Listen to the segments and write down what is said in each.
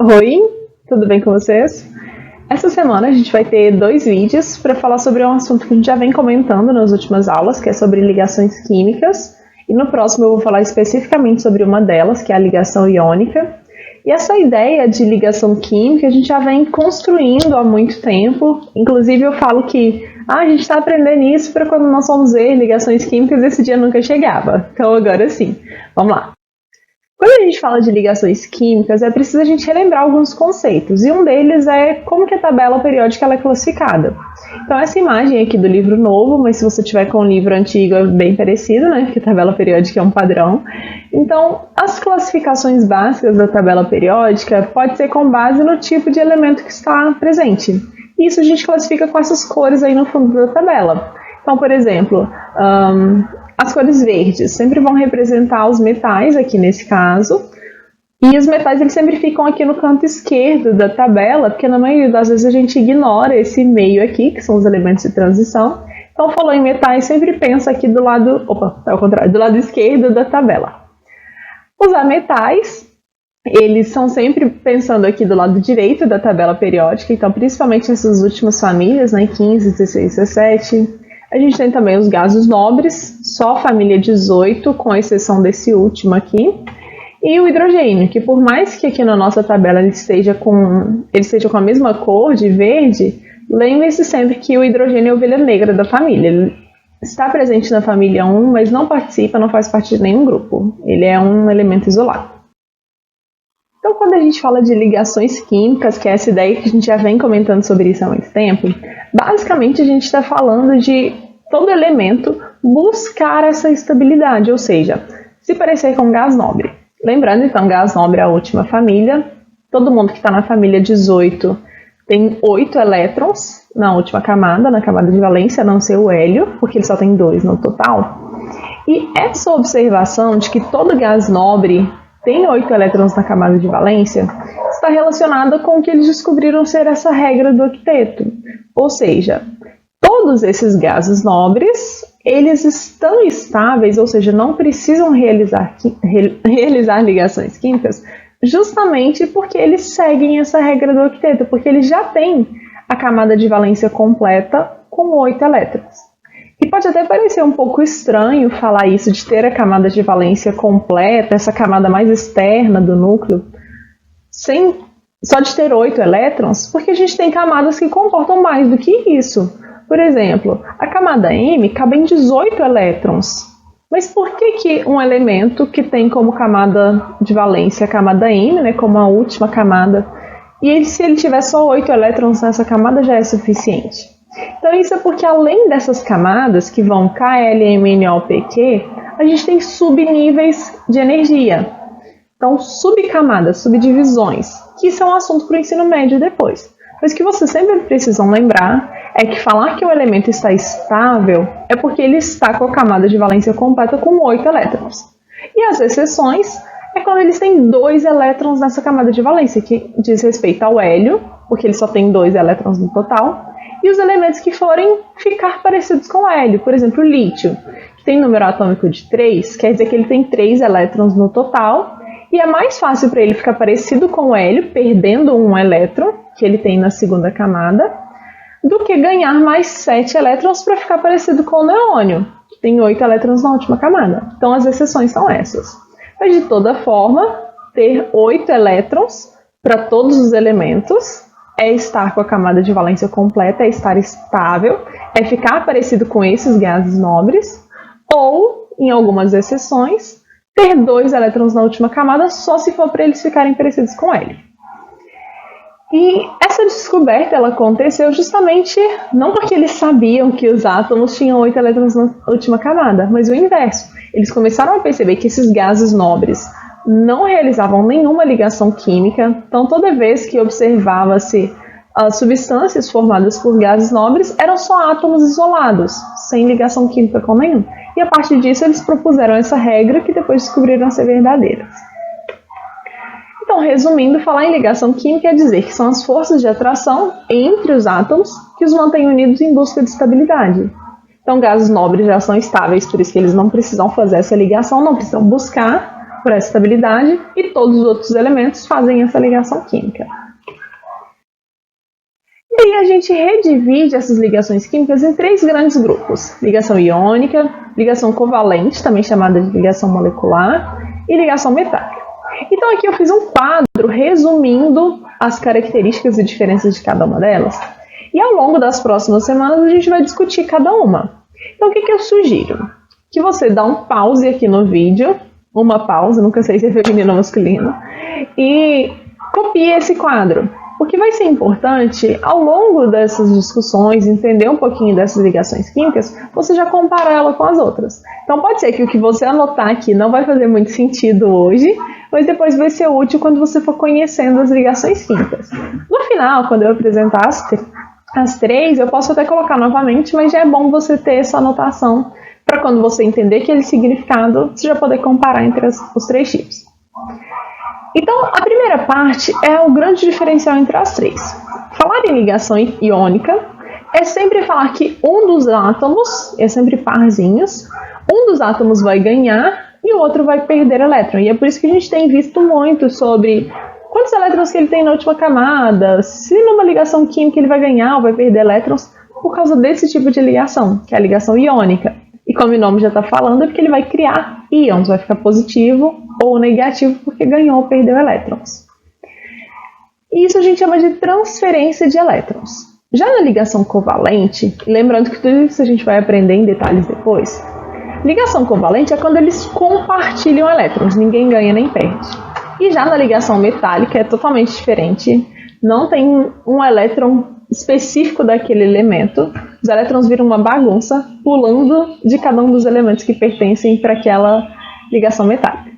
Oi, tudo bem com vocês? Essa semana a gente vai ter dois vídeos para falar sobre um assunto que a gente já vem comentando nas últimas aulas, que é sobre ligações químicas. E no próximo eu vou falar especificamente sobre uma delas, que é a ligação iônica. E essa ideia de ligação química a gente já vem construindo há muito tempo. Inclusive eu falo que a gente está aprendendo isso para quando nós vamos ver ligações químicas, esse dia nunca chegava. Então agora sim, vamos lá. Quando a gente fala de ligações químicas, é preciso a gente relembrar alguns conceitos, e um deles é como que a tabela periódica ela é classificada. Então essa imagem aqui do livro novo, mas se você tiver com o livro antigo é bem parecido, né, porque a tabela periódica é um padrão. Então, as classificações básicas da tabela periódica pode ser com base no tipo de elemento que está presente. Isso a gente classifica com essas cores aí no fundo da tabela. Então, por exemplo, as cores verdes sempre vão representar os metais, aqui nesse caso, e os metais eles sempre ficam aqui no canto esquerdo da tabela, porque na maioria das vezes a gente ignora esse meio aqui, que são os elementos de transição. Então, falou em metais, sempre pensa aqui do lado, ao contrário, do lado esquerdo da tabela. Os ametais, eles são sempre pensando aqui do lado direito da tabela periódica, então principalmente essas últimas famílias, né, 15, 16, 17... A gente tem também os gases nobres, só família 18, com exceção desse último aqui. E o hidrogênio, que por mais que aqui na nossa tabela ele esteja com a mesma cor de verde, lembre-se sempre que o hidrogênio é a ovelha negra da família. Ele está presente na família 1, mas não participa, não faz parte de nenhum grupo. Ele é um elemento isolado. Então, quando a gente fala de ligações químicas, que é essa ideia que a gente já vem comentando sobre isso há muito tempo, basicamente a gente está falando de todo elemento buscar essa estabilidade, ou seja, se parecer com gás nobre. Lembrando, então, gás nobre é a última família. Todo mundo que está na família 18 tem 8 elétrons na última camada, na camada de valência, a não ser o hélio, porque ele só tem 2 no total. E essa observação de que todo gás nobre tem 8 elétrons na camada de valência, está relacionada com o que eles descobriram ser essa regra do octeto. Ou seja, todos esses gases nobres, eles estão estáveis, ou seja, não precisam realizar ligações químicas, justamente porque eles seguem essa regra do octeto, porque eles já têm a camada de valência completa com 8 elétrons. E pode até parecer um pouco estranho falar isso, de ter a camada de valência completa, essa camada mais externa do núcleo, só de ter 8 elétrons, porque a gente tem camadas que comportam mais do que isso. Por exemplo, a camada M cabe em 18 elétrons. Mas por que um elemento que tem como camada de valência a camada M, né, como a última camada, e se ele tiver só 8 elétrons nessa camada já é suficiente? Então isso é porque além dessas camadas que vão K, L, M, N, O, P, Q, a gente tem subníveis de energia. Então subcamadas, subdivisões, que são assunto para o ensino médio depois. Mas o que vocês sempre precisam lembrar é que falar que o elemento está estável é porque ele está com a camada de valência completa com 8 elétrons. E as exceções é quando eles têm 2 elétrons nessa camada de valência, que diz respeito ao hélio, porque ele só tem 2 elétrons no total, e os elementos que forem ficar parecidos com o hélio. Por exemplo, o lítio, que tem número atômico de 3, quer dizer que ele tem 3 elétrons no total, e é mais fácil para ele ficar parecido com o hélio, perdendo um elétron, que ele tem na segunda camada, do que ganhar mais 7 elétrons para ficar parecido com o neônio, que tem 8 elétrons na última camada. Então as exceções são essas. Mas de toda forma, ter 8 elétrons para todos os elementos é estar com a camada de valência completa, é estar estável, é ficar parecido com esses gases nobres, ou, em algumas exceções, ter 2 elétrons na última camada só se for para eles ficarem parecidos com hélio. E essa descoberta ela aconteceu justamente não porque eles sabiam que os átomos tinham 8 elétrons na última camada, mas o inverso. Eles começaram a perceber que esses gases nobres não realizavam nenhuma ligação química, então toda vez que observava-se as substâncias formadas por gases nobres eram só átomos isolados, sem ligação química com nenhum. E a partir disso eles propuseram essa regra que depois descobriram ser verdadeira. Então, resumindo, falar em ligação química é dizer que são as forças de atração entre os átomos que os mantêm unidos em busca de estabilidade. Então, gases nobres já são estáveis, por isso que eles não precisam fazer essa ligação, não precisam buscar, por essa estabilidade e todos os outros elementos fazem essa ligação química. E aí a gente redivide essas ligações químicas em três grandes grupos: ligação iônica, ligação covalente, também chamada de ligação molecular, e ligação metálica. Então aqui eu fiz um quadro resumindo as características e diferenças de cada uma delas. E ao longo das próximas semanas a gente vai discutir cada uma. Então o que eu sugiro? Que você dá um pause aqui no vídeo, uma pausa, nunca sei se é feminino ou masculino, e copie esse quadro. Porque vai ser importante, ao longo dessas discussões, entender um pouquinho dessas ligações químicas, você já comparar ela com as outras. Então pode ser que o que você anotar aqui não vai fazer muito sentido hoje, mas depois vai ser útil quando você for conhecendo as ligações químicas. No final, quando eu apresentar as três, eu posso até colocar novamente, mas já é bom você ter essa anotação para quando você entender aquele significado, você já poder comparar entre os três tipos. Então, a primeira parte é o grande diferencial entre as três. Falar em ligação iônica é sempre falar que um dos átomos, é sempre parzinhos, um dos átomos vai ganhar e o outro vai perder elétron. E é por isso que a gente tem visto muito sobre quantos elétrons que ele tem na última camada, se numa ligação química ele vai ganhar ou vai perder elétrons, por causa desse tipo de ligação, que é a ligação iônica. E como o nome já está falando, é porque ele vai criar íons, vai ficar positivo ou negativo porque ganhou ou perdeu elétrons. E isso a gente chama de transferência de elétrons. Já na ligação covalente, lembrando que tudo isso a gente vai aprender em detalhes depois, ligação covalente é quando eles compartilham elétrons, ninguém ganha nem perde. E já na ligação metálica é totalmente diferente, não tem um elétron específico daquele elemento, os elétrons viram uma bagunça pulando de cada um dos elementos que pertencem para aquela ligação metálica.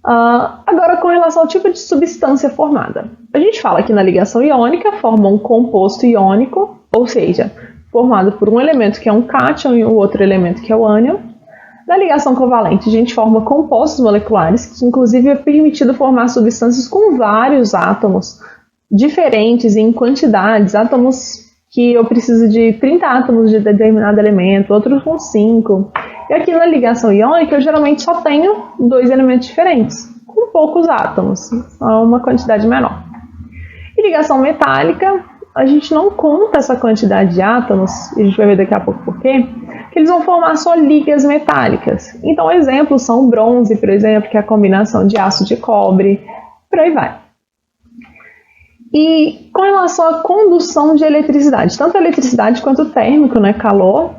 Agora, com relação ao tipo de substância formada. A gente fala que na ligação iônica forma um composto iônico, ou seja, formado por um elemento que é um cátion e o outro elemento que é o ânion. Na ligação covalente, a gente forma compostos moleculares, que inclusive é permitido formar substâncias com vários átomos diferentes em quantidades, átomos que eu preciso de 30 átomos de determinado elemento, outros com 5. E aqui na ligação iônica eu geralmente só tenho 2 elementos diferentes, com poucos átomos, uma quantidade menor. E ligação metálica, a gente não conta essa quantidade de átomos, e a gente vai ver daqui a pouco por quê, que eles vão formar só ligas metálicas. Então exemplos são o bronze, por exemplo, que é a combinação de aço de cobre, por aí vai. E com relação à condução de eletricidade, tanto a eletricidade quanto o térmico, né, calor,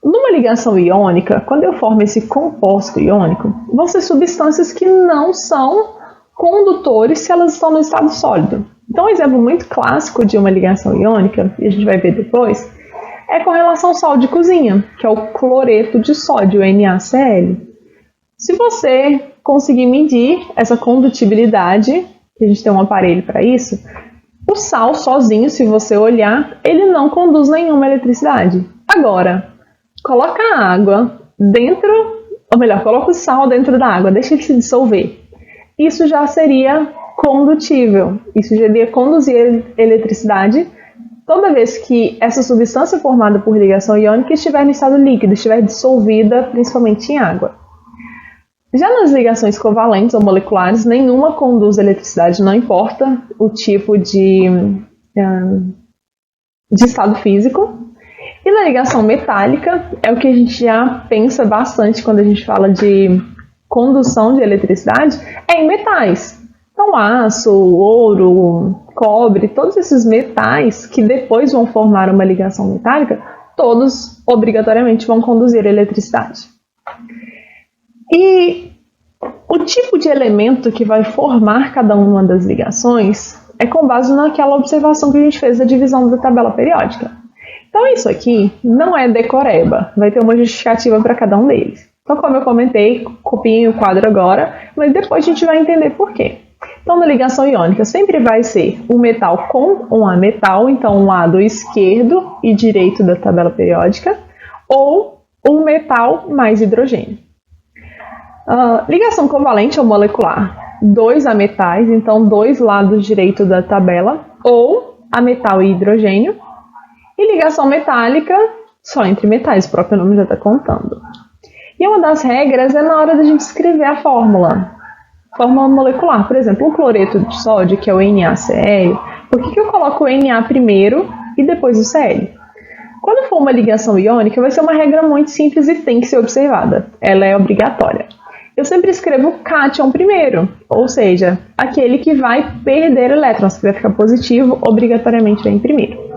numa ligação iônica, quando eu formo esse composto iônico, vão ser substâncias que não são condutores se elas estão no estado sólido. Então, um exemplo muito clássico de uma ligação iônica, e a gente vai ver depois, é com relação ao sal de cozinha, que é o cloreto de sódio, NaCl. Se você conseguir medir essa condutibilidade, que a gente tem um aparelho para isso, o sal sozinho, se você olhar, ele não conduz nenhuma eletricidade. Agora, coloca a água dentro, ou melhor, coloca o sal dentro da água, deixa ele se dissolver. Isso já seria condutível, isso já iria conduzir eletricidade toda vez que essa substância formada por ligação iônica estiver no estado líquido, estiver dissolvida principalmente em água. Já nas ligações covalentes ou moleculares, nenhuma conduz eletricidade, não importa o tipo de estado físico. E na ligação metálica, é o que a gente já pensa bastante quando a gente fala de condução de eletricidade, é em metais. Então, aço, ouro, cobre, todos esses metais que depois vão formar uma ligação metálica, todos obrigatoriamente vão conduzir eletricidade. E o tipo de elemento que vai formar cada uma das ligações é com base naquela observação que a gente fez da divisão da tabela periódica. Então isso aqui não é decoreba, vai ter uma justificativa para cada um deles. Então, como eu comentei, copiem o quadro agora, mas depois a gente vai entender por quê. Então, na ligação iônica sempre vai ser um metal com um ametal, então um lado esquerdo e direito da tabela periódica, ou um metal mais hidrogênio. Ligação covalente ou molecular, 2 ametais, então 2 lados direito da tabela, ou ametal e hidrogênio. E ligação metálica, só entre metais, o próprio nome já está contando. E uma das regras é na hora da gente escrever a fórmula molecular. Por exemplo, o cloreto de sódio, que é o NaCl, por que eu coloco o Na primeiro e depois o Cl? Quando for uma ligação iônica, vai ser uma regra muito simples e tem que ser observada. Ela é obrigatória. Eu sempre escrevo o cátion primeiro, ou seja, aquele que vai perder elétrons, que vai ficar positivo, obrigatoriamente vem primeiro.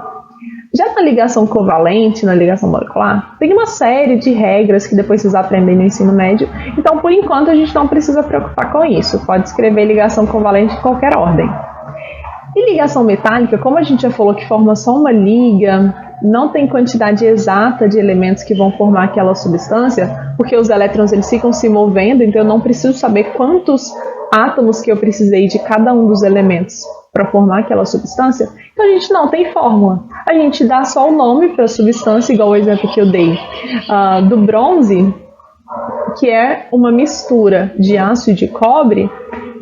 Já na ligação covalente, na ligação molecular, tem uma série de regras que depois vocês aprendem no ensino médio, então por enquanto a gente não precisa preocupar com isso, pode escrever ligação covalente em qualquer ordem. E ligação metálica, como a gente já falou que forma só uma liga, não tem quantidade exata de elementos que vão formar aquela substância, porque os elétrons eles ficam se movendo, então eu não preciso saber quantos átomos que eu precisei de cada um dos elementos para formar aquela substância. Então a gente não tem fórmula, a gente dá só o nome para a substância, igual o exemplo que eu dei do bronze, que é uma mistura de aço e de cobre.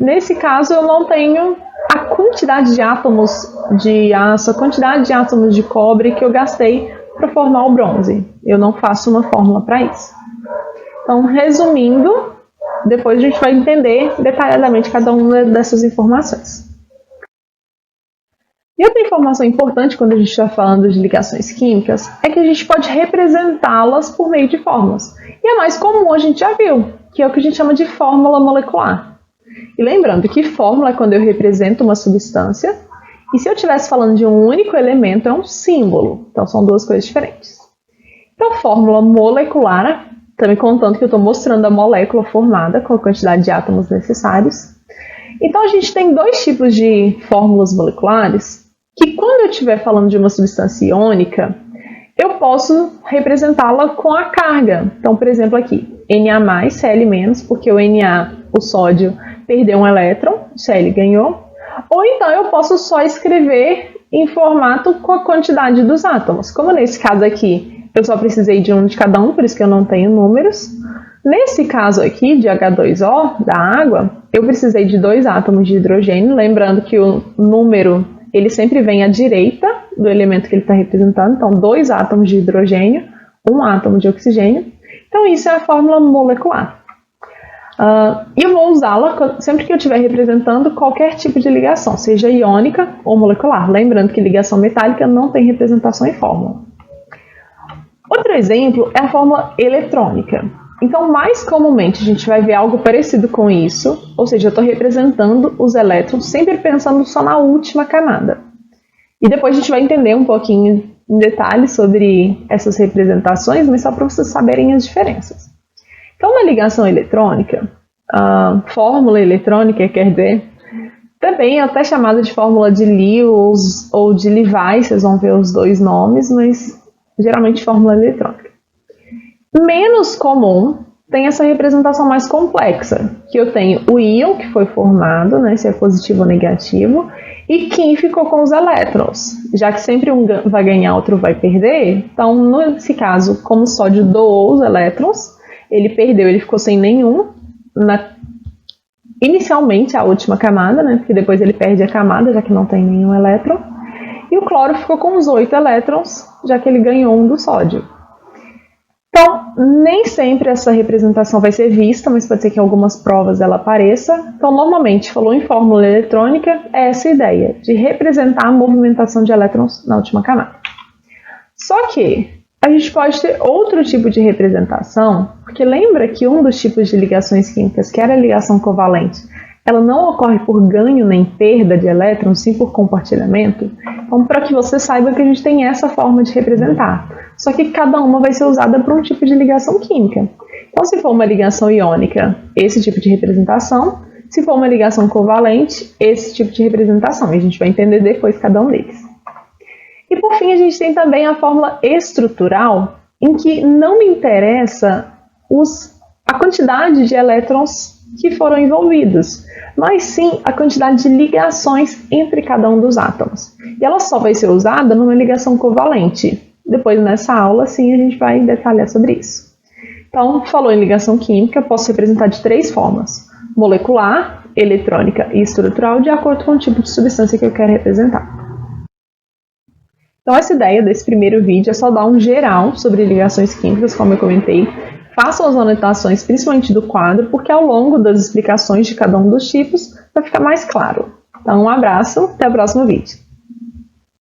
Nesse caso eu não tenho a quantidade de átomos de aço, a quantidade de átomos de cobre que eu gastei para formar o bronze. Eu não faço uma fórmula para isso. Então, resumindo, depois a gente vai entender detalhadamente cada uma dessas informações. E outra informação importante quando a gente está falando de ligações químicas é que a gente pode representá-las por meio de fórmulas. E a mais comum a gente já viu, que é o que a gente chama de fórmula molecular. E lembrando que fórmula é quando eu represento uma substância, e se eu estivesse falando de um único elemento, é um símbolo. Então, são duas coisas diferentes. Então, fórmula molecular, também contando que eu estou mostrando a molécula formada com a quantidade de átomos necessários. Então, a gente tem dois tipos de fórmulas moleculares, que quando eu estiver falando de uma substância iônica, eu posso representá-la com a carga. Então, por exemplo, aqui, Na+, Cl-, porque o Na, o sódio, perdeu um elétron, o Cl ganhou. Ou então eu posso só escrever em formato com a quantidade dos átomos. Como nesse caso aqui, eu só precisei de um de cada um, por isso que eu não tenho números. Nesse caso aqui, de H2O, da água, eu precisei de 2 átomos de hidrogênio. Lembrando que o número, ele sempre vem à direita do elemento que ele está representando. Então, 2 átomos de hidrogênio, 1 átomo de oxigênio. Então, isso é a fórmula molecular. E eu vou usá-la sempre que eu estiver representando qualquer tipo de ligação, seja iônica ou molecular. Lembrando que ligação metálica não tem representação em fórmula. Outro exemplo é a fórmula eletrônica. Então, mais comumente, a gente vai ver algo parecido com isso, ou seja, eu estou representando os elétrons sempre pensando só na última camada. E depois a gente vai entender um pouquinho em detalhe sobre essas representações, mas só para vocês saberem as diferenças. Então, na ligação eletrônica, a fórmula eletrônica, quer dizer, também é até chamada de fórmula de Lewis ou de Levi, vocês vão ver os dois nomes, mas geralmente fórmula eletrônica. Menos comum tem essa representação mais complexa, que eu tenho o íon que foi formado, né, se é positivo ou negativo, e quem ficou com os elétrons. Já que sempre um vai ganhar, outro vai perder, então nesse caso, como o sódio doou os elétrons, ele perdeu, ele ficou sem nenhum, inicialmente a última camada, né, porque depois ele perde a camada, já que não tem nenhum elétron, e o cloro ficou com os 8 elétrons, já que ele ganhou um do sódio. Então, nem sempre essa representação vai ser vista, mas pode ser que em algumas provas ela apareça. Então, normalmente, falou em fórmula eletrônica, é essa ideia, de representar a movimentação de elétrons na última camada. Só que a gente pode ter outro tipo de representação, porque lembra que um dos tipos de ligações químicas, que era a ligação covalente, ela não ocorre por ganho nem perda de elétrons, sim por compartilhamento. Então, para que você saiba que a gente tem essa forma de representar. Só que cada uma vai ser usada para um tipo de ligação química. Então, se for uma ligação iônica, esse tipo de representação. Se for uma ligação covalente, esse tipo de representação. E a gente vai entender depois cada um deles. E por fim, a gente tem também a fórmula estrutural, em que não me interessa a quantidade de elétrons que foram envolvidos, mas sim a quantidade de ligações entre cada um dos átomos. E ela só vai ser usada numa ligação covalente. Depois, nessa aula, sim, a gente vai detalhar sobre isso. Então, falou em ligação química, posso representar de 3 formas: molecular, eletrônica e estrutural, de acordo com o tipo de substância que eu quero representar. Então, essa ideia desse primeiro vídeo é só dar um geral sobre ligações químicas, como eu comentei, Façam as anotações, principalmente do quadro, porque ao longo das explicações de cada um dos tipos vai ficar mais claro. Então, um abraço, até o próximo vídeo.